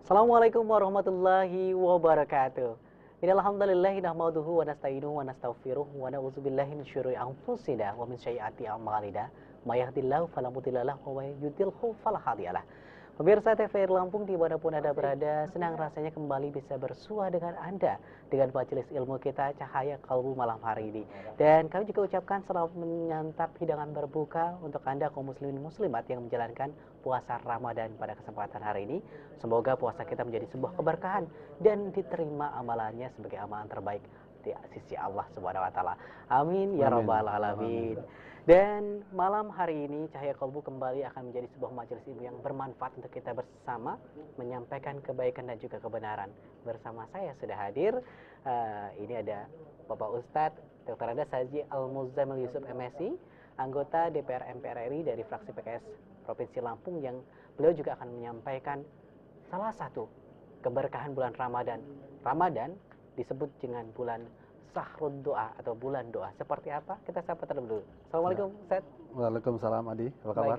Assalamualaikum warahmatullahi wabarakatuh. Innalhamdalillahi nahmaduhu wa nasta'inuhu wa nastaghfiruh wa na'udzubillahi min syururi anfusina wa min sayyiati a'malina. May yahdihillahu fala mudhillalah wa may yudhlilhu fala hadiyalah. Pemirsa TVRI Lampung dimanapun Anda berada, senang rasanya kembali bisa bersua dengan Anda dengan majelis ilmu kita Cahaya Kalbu malam hari ini. Dan kami juga ucapkan selamat menyantap hidangan berbuka untuk Anda kaum muslimin muslimat yang menjalankan puasa Ramadan pada kesempatan hari ini. Semoga puasa kita menjadi sebuah keberkahan dan diterima amalannya sebagai amalan terbaik di sisi Allah Subhanahu wa taala. Amin ya rabbal alamin. Dan malam hari ini Cahaya Kalbu kembali akan menjadi sebuah majelis ilmu yang bermanfaat untuk kita bersama menyampaikan kebaikan dan juga kebenaran. Bersama saya sudah hadir, ini ada Bapak Ustadz Dr. Andes Haji Al-Muzammil Yusuf MSI, anggota DPR MPR RI dari fraksi PKS Provinsi Lampung, yang beliau juga akan menyampaikan salah satu keberkahan bulan Ramadan. Ramadan disebut dengan bulan Sahrul Doa atau bulan doa. Seperti apa? Kita sapa terlebih dulu. Assalamualaikum Ustaz. Waalaikumsalam Adi, apa kabar?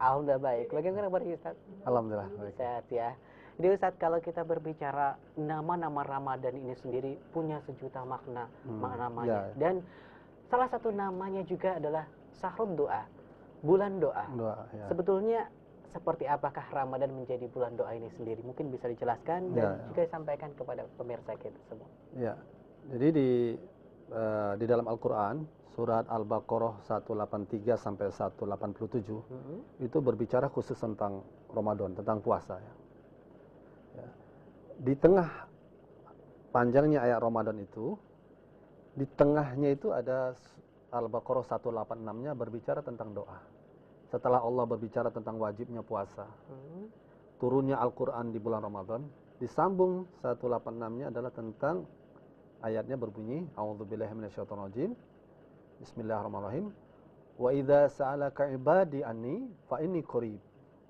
Alhamdulillah baik. Bagaimana kabar Ustaz? Alhamdulillah baik. Sehat ya. Jadi Ustaz, kalau kita berbicara nama-nama Ramadan ini sendiri punya sejuta makna, namanya. Ya. Dan salah satu namanya juga adalah Sahrul Doa, bulan doa. Ya. Sebetulnya seperti apakah Ramadan menjadi bulan doa ini sendiri? Mungkin bisa dijelaskan dan juga disampaikan kepada pemirsa kita semua. Ya. Jadi di dalam Al-Qur'an surat Al-Baqarah 183 sampai 187 itu berbicara khusus tentang Ramadan, tentang puasa ya. Di tengah panjangnya ayat Ramadan itu, di tengahnya itu ada Al-Baqarah 186-nya berbicara tentang doa. Setelah Allah berbicara tentang wajibnya puasa, turunnya Al-Quran di bulan Ramadan, disambung 186-nya adalah tentang ayatnya berbunyi, A'udzubillahi minasyaitonirrajim, Bismillahirrahmanirrahim, Wa idza sa'alaka ibadi anni fa inni qarib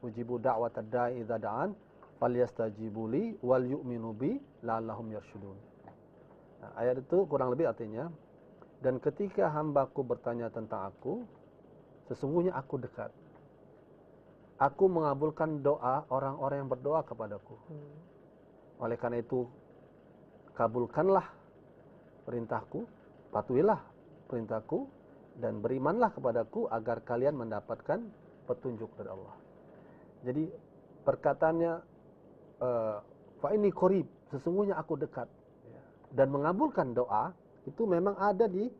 ujibu da'watad da'i idza da'an falyastajibu li wal yu'minu bi la'allahum yarshudun. Nah, ayat itu kurang lebih artinya, dan ketika hambaku bertanya tentang aku, sesungguhnya aku dekat. Aku mengabulkan doa orang-orang yang berdoa kepadaku. Oleh karena itu, kabulkanlah perintahku, patuhilah perintahku, dan berimanlah kepadaku agar kalian mendapatkan petunjuk dari Allah. Jadi perkataannya fa inni qarib, sesungguhnya aku dekat, dan mengabulkan doa itu memang ada di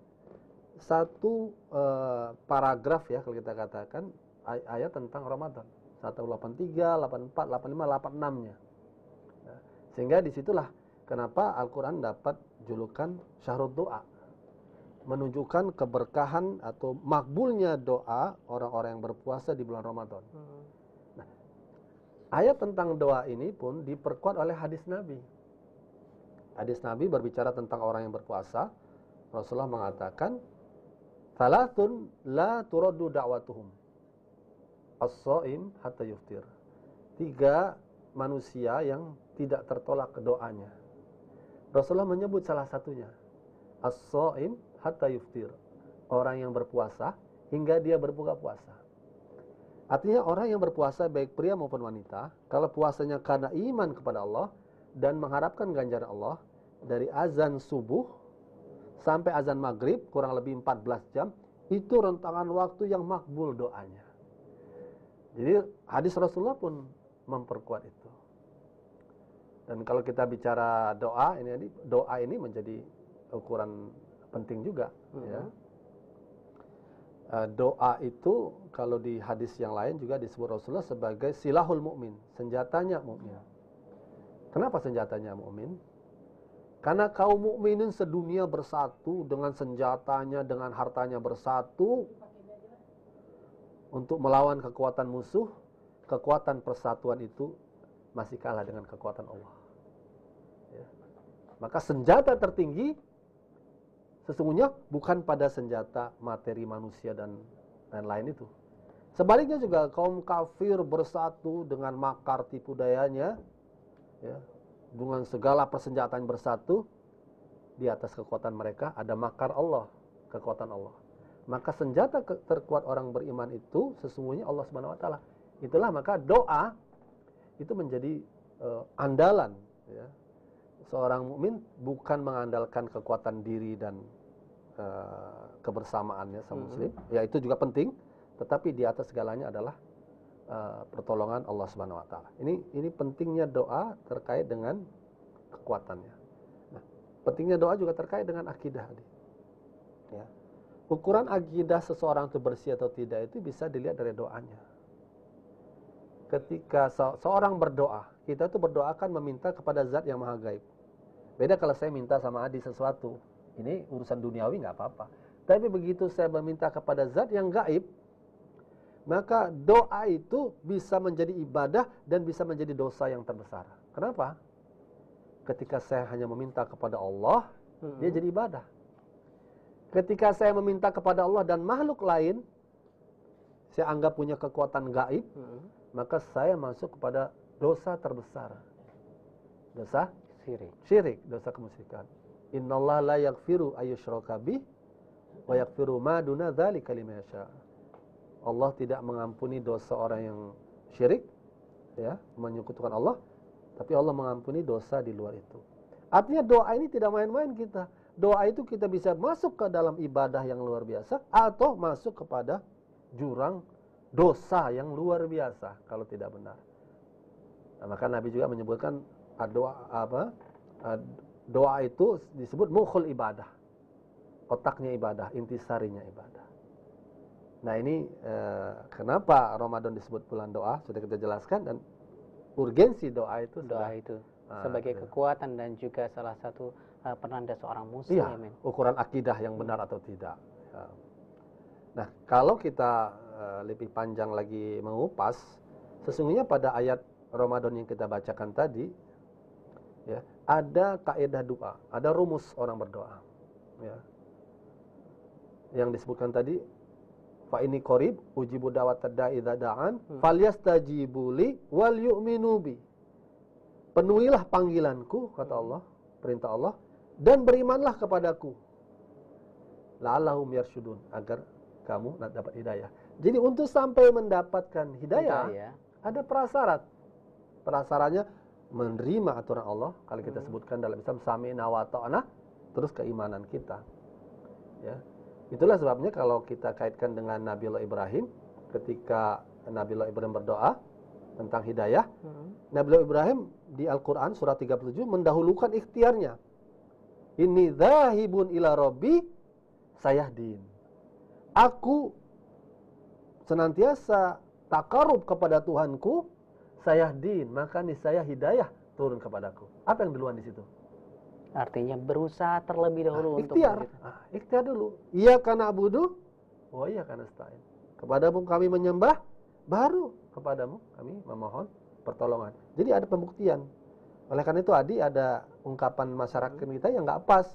satu paragraf ya, kalau kita katakan ayat tentang Ramadan 183, 84, 85, 86-nya. Nah, sehingga disitulah kenapa Al-Quran dapat julukan Syahrul Doa, menunjukkan keberkahan atau makbulnya doa orang-orang yang berpuasa di bulan Ramadan. Nah, ayat tentang doa ini pun diperkuat oleh hadis Nabi. Hadis Nabi berbicara tentang orang yang berpuasa. Rasulullah mengatakan, "Thalathun la turaddu da'watuhum. As-shaim hatta yuftir." 3 manusia yang tidak tertolak doanya. Rasulullah menyebut salah satunya, as-shaim hatta yuftir, orang yang berpuasa hingga dia berbuka puasa. Artinya orang yang berpuasa baik pria maupun wanita, kalau puasanya karena iman kepada Allah dan mengharapkan ganjaran Allah, dari azan subuh sampai azan maghrib kurang lebih 14 jam, itu rentangan waktu yang makbul doanya. Jadi hadis Rasulullah pun memperkuat itu. Dan kalau kita bicara doa ini menjadi ukuran penting juga. Ya. Doa itu kalau di hadis yang lain juga disebut Rasulullah sebagai silahul mukmin, senjatanya mukmin. Kenapa senjatanya mukmin? Karena kaum mukminin sedunia bersatu dengan senjatanya, dengan hartanya bersatu untuk melawan kekuatan musuh, kekuatan persatuan itu masih kalah dengan kekuatan Allah. Ya. Maka senjata tertinggi sesungguhnya bukan pada senjata materi manusia dan lain-lain itu. Sebaliknya juga kaum kafir bersatu dengan makar tipu dayanya, ya, dengan segala persenjataan bersatu, di atas kekuatan mereka ada makar Allah, kekuatan Allah. Maka senjata terkuat orang beriman itu sesungguhnya Allah Subhanahu wa taala. Itulah maka doa itu menjadi andalan, ya. Seorang mukmin bukan mengandalkan kekuatan diri dan kebersamaannya sama muslim, ya itu juga penting, tetapi di atas segalanya adalah pertolongan Allah Subhanahu wa taala. Ini pentingnya doa terkait dengan kekuatannya. Nah, pentingnya doa juga terkait dengan akidah. Ya. Ukuran akidah seseorang itu bersih atau tidak itu bisa dilihat dari doanya. Ketika seorang berdoa, kita itu berdoa kan meminta kepada zat yang maha gaib. Beda kalau saya minta sama Adi sesuatu, ini urusan duniawi nggak apa-apa. Tapi begitu saya meminta kepada zat yang gaib, maka doa itu bisa menjadi ibadah dan bisa menjadi dosa yang terbesar. Kenapa? Ketika saya hanya meminta kepada Allah, dia jadi ibadah. Ketika saya meminta kepada Allah dan makhluk lain, saya anggap punya kekuatan gaib, maka saya masuk kepada dosa terbesar. Dosa syirik, dosa kemusyrikan. Innallaha la yaghfiru ayyushraka bih wa yaghfiru ma duna dzalika liman yasha. Allah tidak mengampuni dosa orang yang syirik, ya, menyekutukan Allah, tapi Allah mengampuni dosa di luar itu. Artinya doa ini tidak main-main kita. Doa itu kita bisa masuk ke dalam ibadah yang luar biasa atau masuk kepada jurang dosa yang luar biasa kalau tidak benar. Nah, maka Nabi juga menyebutkan doa itu disebut mukhul ibadah, otaknya ibadah, intisarinya ibadah. Nah ini kenapa Ramadan disebut bulan doa sudah kita jelaskan, dan urgensi doa itu sebagai kekuatan dan juga salah satu penanda seorang muslim. Iya, ukuran akidah yang benar atau tidak. Ya. Nah kalau kita lebih panjang lagi mengupas, sesungguhnya pada ayat Ramadan yang kita bacakan tadi, ya, ada kaidah doa, ada rumus orang berdoa, ya, yang disebutkan tadi, fa ini qarib ujibu da'watad da'i idza da'an falyastajibu li wal yu'minu bi. Penuhilah panggilanku, kata Allah, perintah Allah, dan berimanlah kepadaku, la'allahum yarsyudun, agar kamu dapat hidayah. Jadi untuk sampai mendapatkan hidayah ada prasyarat. Prasyaratnya menerima aturan Allah, kalau kita sebutkan dalam Islam sami'na wa ta'na, terus keimanan kita. Ya. Itulah sebabnya kalau kita kaitkan dengan Nabiullah Ibrahim, ketika Nabiullah Ibrahim berdoa tentang hidayah, Nabiullah Ibrahim di Al-Quran surat 37 mendahulukan ikhtiarnya. Inni dzahibun ila rabbi sayahdin. Aku senantiasa takarub kepada Tuhanku, sayahdin, maka niscaya hidayah turun kepadaku. Apa yang duluan di situ? Artinya berusaha terlebih dahulu untuk ikhtiar dulu. Iyyaka na'budu wa iyyaka nasta'in. Kepadamu kami menyembah, baru kepadamu kami memohon pertolongan. Jadi ada pembuktian. Oleh karena itu ada ungkapan masyarakat kita yang nggak pas.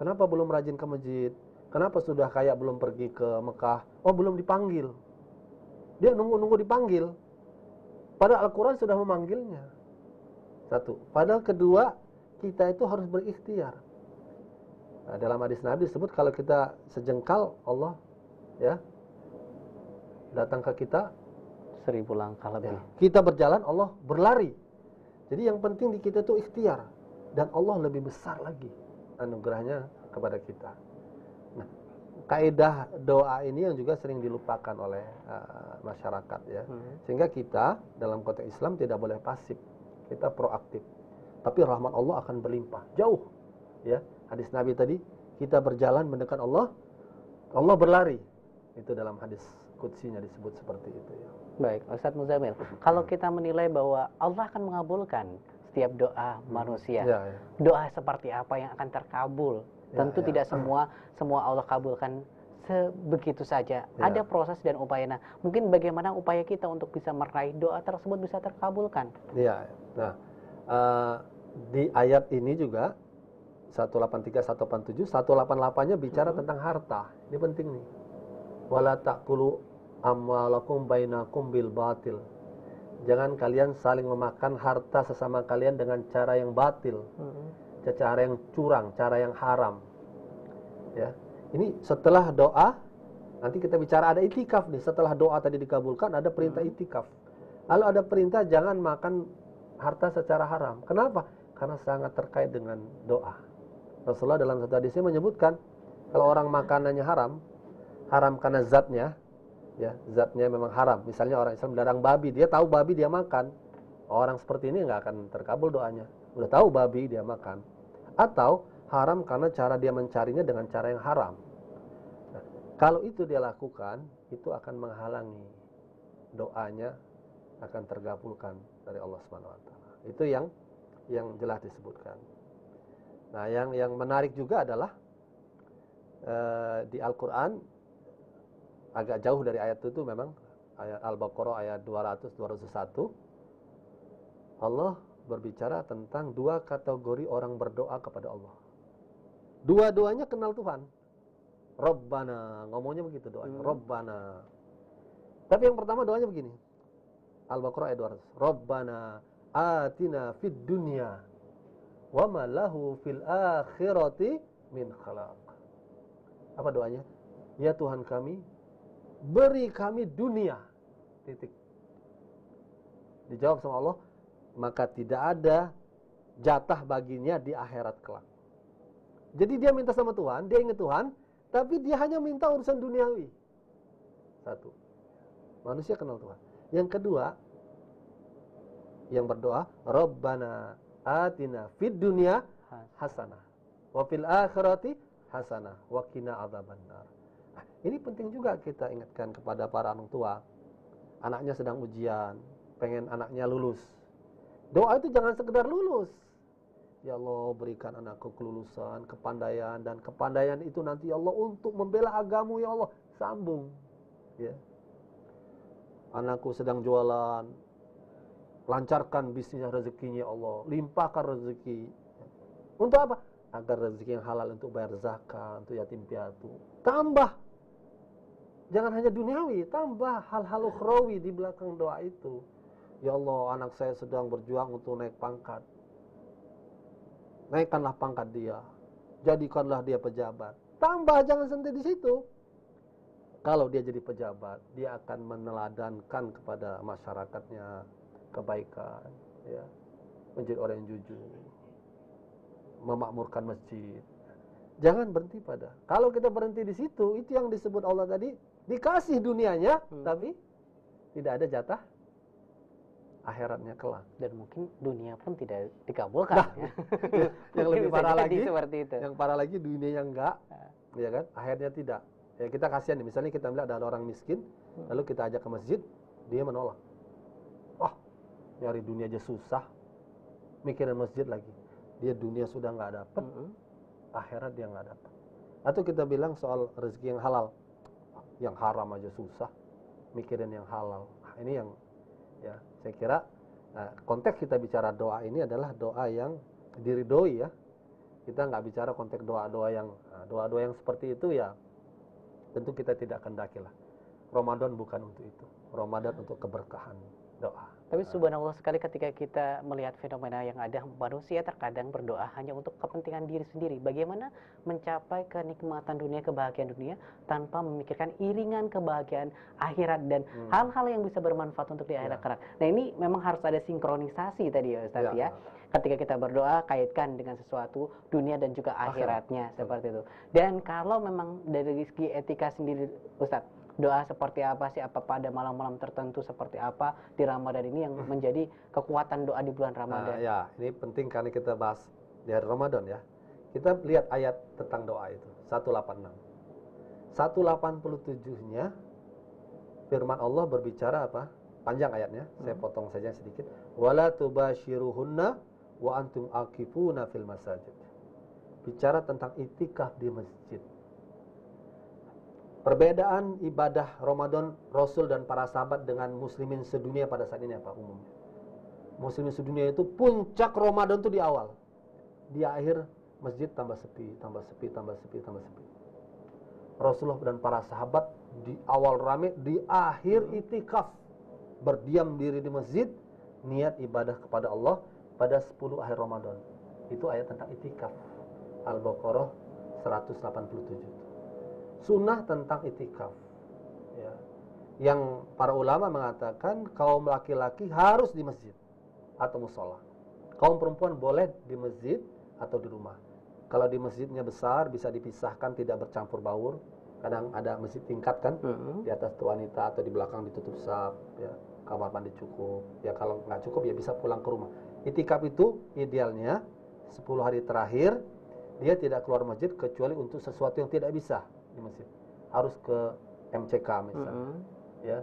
Kenapa belum rajin ke masjid? Kenapa sudah kayak belum pergi ke Mekah? Oh, belum dipanggil. Dia nunggu dipanggil. Padahal Al-Quran sudah memanggilnya. Satu. Padahal kedua, kita itu harus berikhtiar. Nah, dalam hadis Nabi disebut kalau kita sejengkal, Allah ya datang ke kita 1000 langkah lebih. Ya, kita berjalan, Allah berlari. Jadi yang penting di kita itu ikhtiar, dan Allah lebih besar lagi anugerahnya kepada kita. Nah, kaidah doa ini yang juga sering dilupakan oleh masyarakat, ya. Sehingga kita dalam konteks Islam tidak boleh pasif, kita proaktif. Tapi rahmat Allah akan berlimpah jauh, ya. Hadis Nabi tadi, kita berjalan mendekat Allah, Allah berlari. Itu dalam hadis qudsinya disebut seperti itu, ya. Baik, Ustadz Muzamil, kalau kita menilai bahwa Allah akan mengabulkan setiap doa manusia, doa seperti apa yang akan terkabul? Tentu tidak semua Allah kabulkan sebegitu saja. Ada proses dan upaya. Nah, mungkin bagaimana upaya kita untuk bisa meraih doa tersebut bisa terkabulkan? Iya. Nah, di ayat ini juga 183, 187, 188-nya bicara tentang harta. Ini penting nih. Wala ta'kulu amwalakum bainakum bil batil. Jangan kalian saling memakan harta sesama kalian dengan cara yang batil. Cara yang curang, cara yang haram. Ya. Ini setelah doa, nanti kita bicara ada itikaf nih. Setelah doa tadi dikabulkan, ada perintah itikaf. Lalu ada perintah jangan makan harta secara haram. Kenapa? Karena sangat terkait dengan doa. Rasulullah dalam satu hadisnya menyebutkan kalau orang makanannya haram, haram karena zatnya, ya zatnya memang haram. Misalnya orang Islam melarang babi, dia tahu babi dia makan. Orang seperti ini nggak akan terkabul doanya. Udah tahu babi dia makan. Atau haram karena cara dia mencarinya dengan cara yang haram. Nah, kalau itu dia lakukan, itu akan menghalangi doanya akan tergabulkan dari Allah Subhanahu wa taala. Itu yang jelas disebutkan. Nah, yang menarik juga adalah di Al-Qur'an agak jauh dari ayat itu memang ayat Al-Baqarah ayat 200-201 Allah berbicara tentang dua kategori orang berdoa kepada Allah. Dua-duanya kenal Tuhan. Rabbana, ngomongnya begitu doanya. Rabbana. Tapi yang pertama doanya begini. Al-Baqarah ayat 200. Rabbana atina fid dunya wa ma lahu fil akhirati min khalaq. Apa doanya? Ya Tuhan kami, beri kami dunia. Titik. Dijawab sama Allah, maka tidak ada jatah baginya di akhirat kelak. Jadi dia minta sama Tuhan, dia ingat Tuhan, tapi dia hanya minta urusan duniawi. Satu. Manusia kenal Tuhan. Yang kedua, yang berdoa, Rabbana atina fid dunya hasanah wa fil akhirati hasanah wa qina adzabannar. Nah, ini penting juga kita ingatkan kepada para orang tua. Anaknya sedang ujian, pengen anaknya lulus. Doa itu jangan sekedar lulus. Ya Allah, berikan anakku kelulusan, kepandaian, dan kepandaian itu nanti ya Allah untuk membela agamamu ya Allah. Sambung. Ya. Anakku sedang jualan, lancarkan bisnis rezekinya ya Allah, limpahkan rezeki. Untuk apa? Agar rezeki yang halal untuk bayar zakat, untuk yatim piatu. Tambah. Jangan hanya duniawi, tambah hal-hal ukhrawi di belakang doa itu. Ya Allah, anak saya sedang berjuang untuk naik pangkat. Naikkanlah pangkat dia. Jadikanlah dia pejabat. Tambah, jangan sendiri di situ. Kalau dia jadi pejabat, dia akan meneladankan kepada masyarakatnya kebaikan, ya. Menjadi orang yang jujur, memakmurkan masjid. Jangan berhenti pada. Kalau kita berhenti di situ, itu yang disebut Allah tadi, dikasih dunianya, tapi tidak ada jatah akhiratnya kelak. Dan mungkin dunia pun tidak dikabulkan. Nah, yang lebih parah lagi, seperti itu. Yang parah lagi dunianya enggak, ya kan? Akhirnya tidak. Ya kita kasihan nih, misalnya kita melihat ada orang miskin, lalu kita ajak ke masjid, dia menolak. Wah, nyari dunia aja susah, mikirin masjid lagi. Dia dunia sudah nggak dapat, akhirat dia nggak dapat. Atau kita bilang soal rezeki yang halal, yang haram aja susah, mikirin yang halal. Nah, ini yang, ya saya kira konteks kita bicara doa ini adalah doa yang diridhoi ya. Kita nggak bicara konteks doa-doa yang seperti itu ya. Tentu kita tidak kendaki lah. Ramadan bukan untuk itu. Ramadan untuk keberkahan doa. Tapi subhanallah sekali ketika kita melihat fenomena yang ada, manusia terkadang berdoa hanya untuk kepentingan diri sendiri. Bagaimana mencapai kenikmatan dunia, kebahagiaan dunia tanpa memikirkan iringan kebahagiaan akhirat dan hal-hal yang bisa bermanfaat untuk di akhirat kelak. Nah, ini memang harus ada sinkronisasi tadi ya Ustaz ya. Ketika kita berdoa, kaitkan dengan sesuatu dunia dan juga akhiratnya seperti itu. Dan kalau memang dari segi etika sendiri Ustaz, doa seperti apa sih, apa pada malam-malam tertentu seperti apa di Ramadan ini yang menjadi kekuatan doa di bulan Ramadan? Ya, ini penting karena kita bahas di hari Ramadan ya. Kita lihat ayat tentang doa itu, 186. 187-nya firman Allah berbicara apa? Panjang ayatnya, saya potong saja sedikit. Wala tubashiruhunna wa antum aqifuna fil masajid. Bicara tentang itikaf di masjid. Perbedaan ibadah Ramadan Rasul dan para sahabat dengan muslimin sedunia pada saat ini apa umumnya? Muslimin sedunia itu puncak Ramadan itu di awal. Di akhir masjid tambah sepi, tambah sepi, tambah sepi, tambah sepi. Rasulullah dan para sahabat di awal rame, di akhir itikaf. Berdiam diri di masjid, niat ibadah kepada Allah pada 10 akhir Ramadan. Itu ayat tentang itikaf. Al-Baqarah 187. Sunnah tentang itikaf ya. Yang para ulama mengatakan kaum laki-laki harus di masjid, atau musola. Kaum perempuan boleh di masjid atau di rumah. Kalau di masjidnya besar, bisa dipisahkan, tidak bercampur baur. Kadang ada masjid tingkat kan, di atas itu wanita atau di belakang ditutup saf, ya, kamar mandi cukup. Ya kalau nggak cukup ya bisa pulang ke rumah. Itikaf itu idealnya 10 hari terakhir dia tidak keluar masjid kecuali untuk sesuatu yang tidak bisa di masjid. Harus ke MCK misalnya, ya,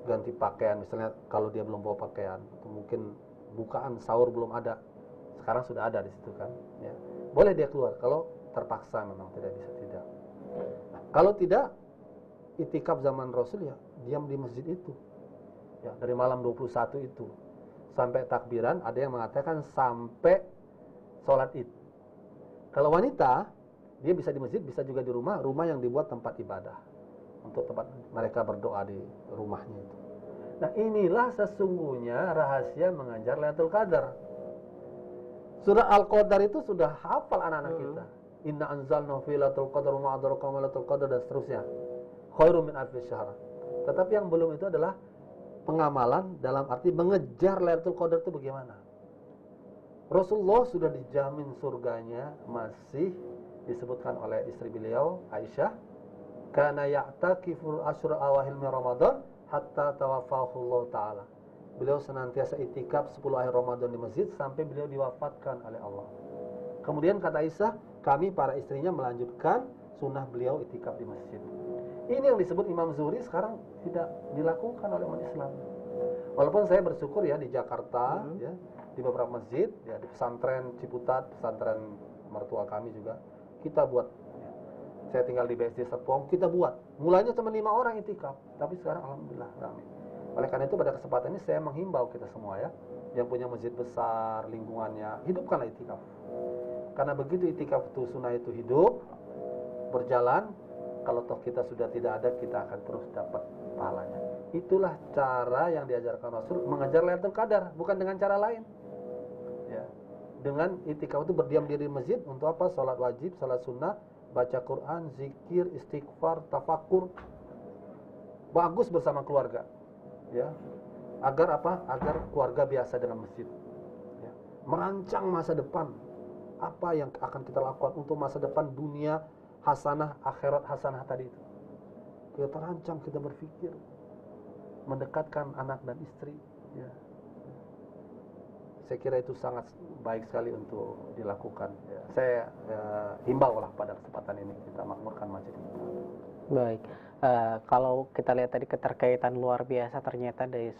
ganti pakaian misalnya kalau dia belum bawa pakaian, atau mungkin bukaan sahur belum ada. Sekarang sudah ada di situ kan, ya. Boleh dia keluar kalau terpaksa memang tidak bisa tidak. Nah, kalau tidak itikaf zaman Rasul ya diam di masjid itu. Ya, dari malam 21 itu sampai takbiran, ada yang mengatakan sampai sholat Id. Kalau wanita, dia bisa di masjid, bisa juga di rumah, rumah yang dibuat tempat ibadah. Untuk tempat mereka berdoa di rumahnya itu. Nah, inilah sesungguhnya rahasia mengajar Lailatul Qadar. Surah Al-Qadar itu sudah hafal anak-anak kita. Inna anzalnahu fi Lailatul Qadar wa ma adraka ma Lailatul Qadar dan seterusnya. Khairum min alfi syahr. Tetapi yang belum itu adalah pengamalan dalam arti mengejar Lailatul Qadar itu bagaimana. Rasulullah sudah dijamin surganya, masih disebutkan oleh istri beliau Aisyah, kana ya'takiful asyra awahil min Ramadan hatta tawaffahu Allah taala. Beliau senantiasa itikaf 10 akhir Ramadan di masjid sampai beliau diwafatkan oleh Allah. Kemudian kata Aisyah, kami para istrinya melanjutkan sunnah beliau itikaf di masjid. Ini yang disebut Imam Zuhri sekarang tidak dilakukan oleh umat Islam. Walaupun saya bersyukur ya di Jakarta, ya, di beberapa masjid, ya, di pesantren Ciputat, pesantren mertua kami juga kita buat. Ya. Saya tinggal di BSD Serpong, kita buat. Mulanya cuma 5 orang itikaf, tapi sekarang alhamdulillah ramai. Oleh karena itu pada kesempatan ini saya menghimbau kita semua ya, yang punya masjid besar, lingkungannya, hidupkanlah itikaf. Karena begitu itikaf itu sunnah itu hidup, berjalan, kalau toh kita sudah tidak ada, kita akan terus dapat pahalanya. Itulah cara yang diajarkan Rasul mengejar Lailatul Qadar, bukan dengan cara lain. Ya. Dengan itikaf itu berdiam diri di masjid untuk apa? Salat wajib, salat sunnah, baca Quran, zikir, istighfar, tafakur. Bagus bersama keluarga. Ya. Agar apa? Agar keluarga biasa dengan masjid. Ya. Merancang masa depan. Apa yang akan kita lakukan untuk masa depan dunia hasanah, akhirat hasanah tadi itu. Kita rancang, kita berpikir mendekatkan anak dan istri, ya. Saya kira itu sangat baik sekali untuk dilakukan, ya. Saya himbau lah pada kesempatan ini kita makmurkan masjid kita. Baik, kalau kita lihat tadi keterkaitan luar biasa ternyata dari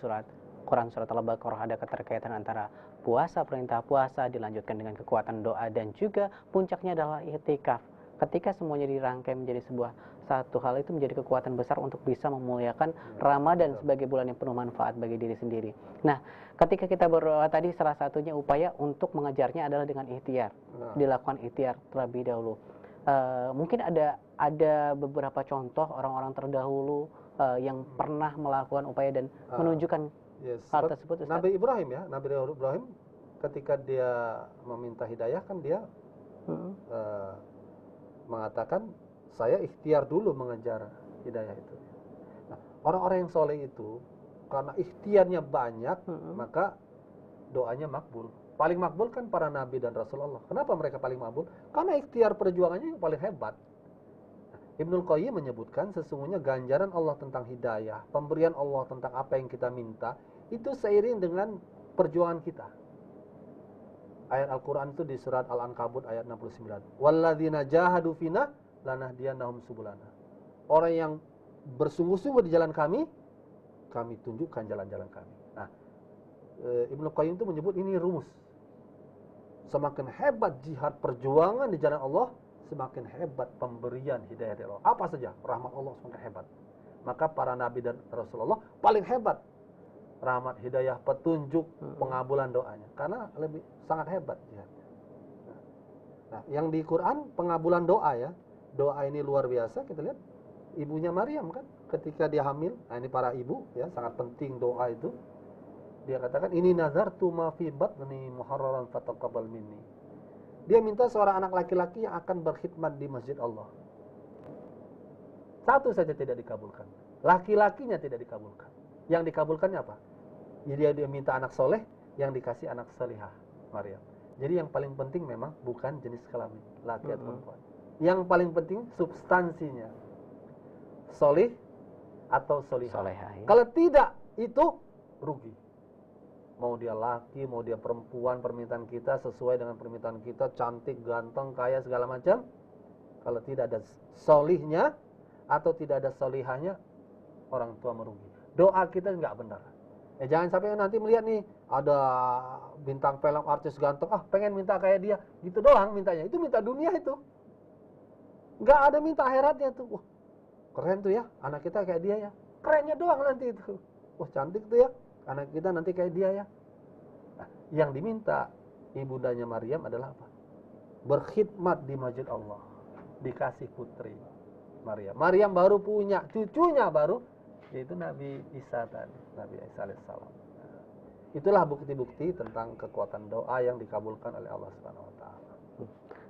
Quran surat Al-Baqarah, ada keterkaitan antara puasa, perintah puasa dilanjutkan dengan kekuatan doa, dan juga puncaknya adalah i'tikaf. Ketika semuanya dirangkai menjadi sebuah satu hal, itu menjadi kekuatan besar untuk bisa memuliakan Ramadan sebagai bulan yang penuh manfaat bagi diri sendiri. Nah, ketika kita berdoa tadi, salah satunya upaya untuk mengejarnya adalah dengan ikhtiar. Dilakukan ikhtiar terlebih dahulu. Mungkin ada beberapa contoh orang-orang terdahulu yang pernah melakukan upaya dan menunjukkan hal tersebut, Ustaz. Nabi Ibrahim ya, Nabi Ibrahim ketika dia meminta hidayah kan dia mengatakan saya ikhtiar dulu mengejar hidayah itu. Nah, orang-orang yang soleh itu karena ikhtiarnya banyak, maka doanya makbul. Paling makbul kan para nabi dan Rasulullah. Kenapa mereka paling makbul? Karena ikhtiar perjuangannya yang paling hebat. Ibnul Qayyim menyebutkan sesungguhnya ganjaran Allah tentang hidayah, pemberian Allah tentang apa yang kita minta, itu seiring dengan perjuangan kita. Ayat Al-Quran itu di surat Al-Ankabut ayat 69. Walladzina jahadu fina lanahdiyannahum subulana. Orang yang bersungguh-sungguh di jalan kami tunjukkan jalan-jalan kami. Nah, Ibnu Qayyim itu menyebut ini rumus. Semakin hebat jihad perjuangan di jalan Allah, semakin hebat pemberian hidayah dari Allah. Apa saja rahmat Allah semakin hebat. Maka para nabi dan Rasulullah paling hebat. Rahmat, hidayah, petunjuk, pengabulan doanya. Karena lebih sangat hebat jihadnya. Nah, yang di Quran pengabulan doa ya. Doa ini luar biasa. Kita lihat ibunya Maryam kan ketika dia hamil. Nah, ini para ibu ya, sangat penting doa itu. Dia katakan ini nazartu ma fi batni muharraran fataqabbal minni. Dia minta seorang anak laki-laki yang akan berkhidmat di masjid Allah. Satu saja tidak dikabulkan. Laki-lakinya tidak dikabulkan. Yang dikabulkannya apa? Jadi dia minta anak soleh, yang dikasih anak salihah, Maryam. Jadi yang paling penting memang bukan jenis kelamin, laki atau perempuan. Yang paling penting substansinya, solih atau solihah. Ya. Kalau tidak, itu rugi. Mau dia laki, mau dia perempuan, permintaan kita sesuai dengan permintaan kita, cantik, ganteng, kaya, segala macam. Kalau tidak ada solihnya atau tidak ada solihahnya, orang tua merugi. Doa kita nggak benar. Jangan sampai nanti melihat nih ada bintang film artis ganteng, pengen minta kayak dia, gitu doang mintanya. Itu minta dunia itu, nggak ada minta akhiratnya tuh. Wah, keren tuh ya, anak kita kayak dia ya. Kerennya doang nanti itu. Wah, cantik tuh ya, anak kita nanti kayak dia ya. Nah, yang diminta ibundanya Maryam adalah apa? Berkhidmat di masjid Allah, dikasih putri Maryam. Maryam baru punya cucunya baru, yaitu Nabi Isa tadi, Nabi Isa alaihissalam. Nah, itulah bukti-bukti tentang kekuatan doa yang dikabulkan oleh Allah Subhanahu wa taala.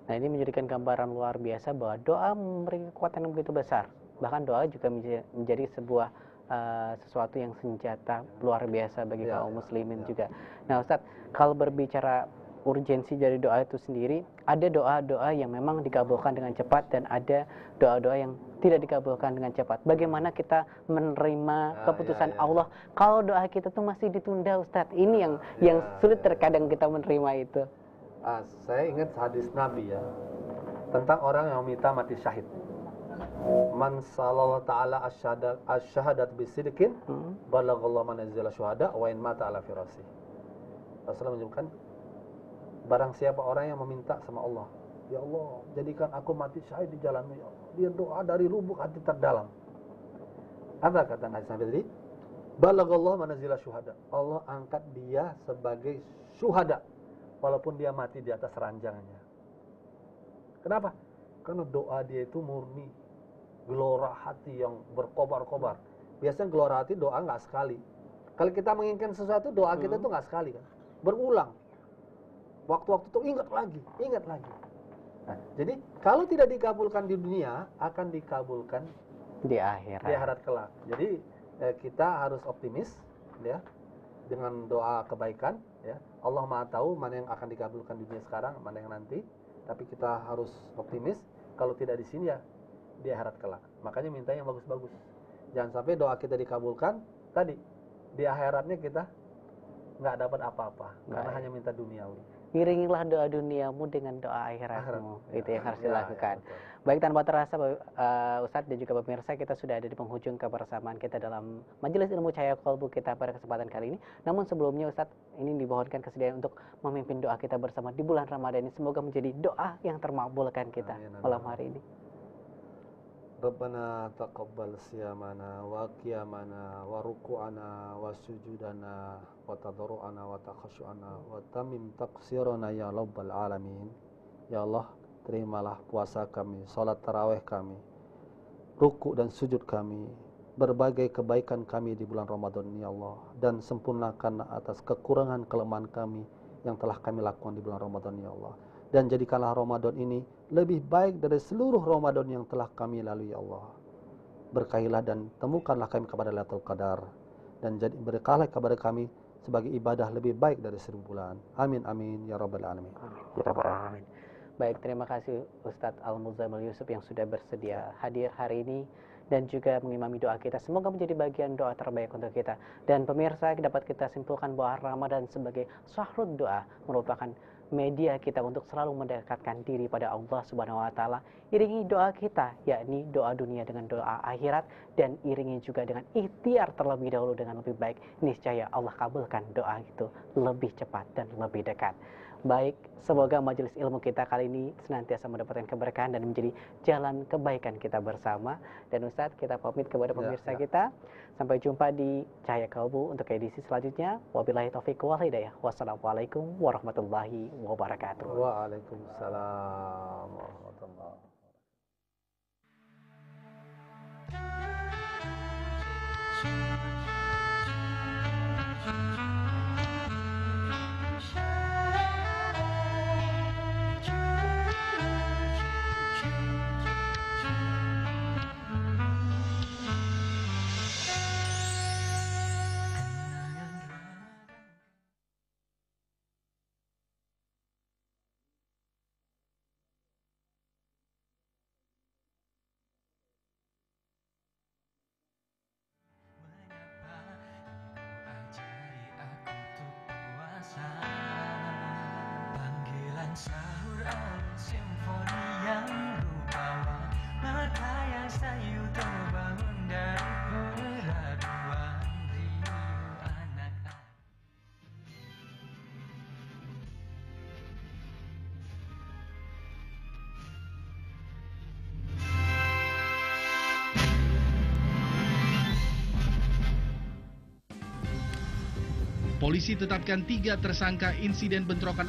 Nah, ini menjadikan gambaran luar biasa bahwa doa memiliki kekuatan yang begitu besar. Bahkan doa juga menjadi sebuah sesuatu yang senjata luar biasa bagi kaum muslimin juga. Nah, Ustadz, kalau berbicara urgensi dari doa itu sendiri, ada doa-doa yang memang dikabulkan dengan cepat dan ada doa-doa yang tidak dikabulkan dengan cepat. Bagaimana kita menerima keputusan Allah kalau doa kita tuh masih ditunda, Ustadz? Ini yang sulit terkadang kita menerima itu. Saya ingat hadis Nabi ya, tentang orang yang meminta mati syahid. Man sallallahu ta'ala asyhadat bisidqin balaghallahu manazila syuhada wa in mata ala firasi. Rasulullah menyebutkan, barang siapa orang yang meminta sama Allah, ya Allah, jadikan aku mati syahid di jalan-Mu ya Allah. Dia doa dari lubuk hati terdalam. Apa kata hadis Nabi tadi? Balaghallahu manazila syuhada. Allah angkat dia sebagai syuhada walaupun dia mati di atas ranjangnya. Kenapa? Karena doa dia itu murni, gelora hati yang berkobar-kobar. Biasanya gelora hati doa nggak sekali. Kalau kita menginginkan sesuatu, doa kita itu nggak sekali kan, berulang. Waktu-waktu itu ingat lagi. Nah, jadi kalau tidak dikabulkan di dunia, akan dikabulkan di akhirat kelak. Jadi kita harus optimis ya dengan doa kebaikan ya. Allah Maha tahu mana yang akan dikabulkan di dunia sekarang, mana yang nanti. Tapi kita harus optimis. Kalau tidak di sini ya di akhirat kelak. Makanya minta yang bagus-bagus. Jangan sampai doa kita dikabulkan tadi di akhiratnya kita nggak dapat apa-apa karena hanya minta duniawi. Iringilah doa duniamu dengan doa akhiratmu. Itu yang harus dilakukan. Baik, tanpa terasa Ustadz dan juga pemirsa, kita sudah ada di penghujung kebersamaan kita dalam Majelis Ilmu Cahaya Qalbu kita pada kesempatan kali ini. Namun sebelumnya Ustadz, ini dimohonkan kesediaan untuk memimpin doa kita bersama di bulan Ramadan ini. Semoga menjadi doa yang termakbulkan kita malam hari ini. Rabbana taqabbal siyamana wa qiyamana wa ruku'ana wa sujudana wa tadarru'ana wa takhashu'ana wa tamim taqsirana ya rabbal alamin. Ya Allah, terimalah puasa kami, salat tarawih kami, ruku dan sujud kami, berbagai kebaikan kami di bulan Ramadan ini ya Allah, dan sempurnakan atas kekurangan kelemahan kami yang telah kami lakukan di bulan Ramadan ya Allah. Dan jadikanlah Ramadan ini lebih baik dari seluruh Ramadan yang telah kami lalui ya Allah. Berkahilah dan temukanlah kami kepada Lailatul Qadar, dan berkahlah kepada kami sebagai ibadah lebih baik dari 1000 bulan. Amin amin ya rabbal alamin. Ya rabbal alamin. Baik, terima kasih Ustadz Al-Muzammil Yusuf yang sudah bersedia hadir hari ini dan juga mengimami doa kita. Semoga menjadi bagian doa terbaik untuk kita. Dan pemirsa, dapat kita simpulkan bahwa Ramadan sebagai syahrul doa merupakan media kita untuk selalu mendekatkan diri pada Allah Subhanahu wa taala. Iringi doa kita, yakni doa dunia dengan doa akhirat, dan iringi juga dengan ikhtiar terlebih dahulu dengan lebih baik. Niscaya Allah kabulkan doa itu lebih cepat dan lebih dekat. Baik, semoga majelis ilmu kita kali ini senantiasa mendapatkan keberkahan dan menjadi jalan kebaikan kita bersama. Dan Ustadz, kita pamit kepada pemirsa kita. Sampai jumpa di Cahaya Kalbu untuk edisi selanjutnya. Wabillahi taufiq wal hidayah. Wassalamualaikum warahmatullahi wabarakatuh. Waalaikumsalam warahmatullahi wabarakatuh. sahur simfoni yang rupawan, mata yang sayu terbangun dari peraduan rindu anak-anak. Polisi tetapkan 3 tersangka insiden bentrokan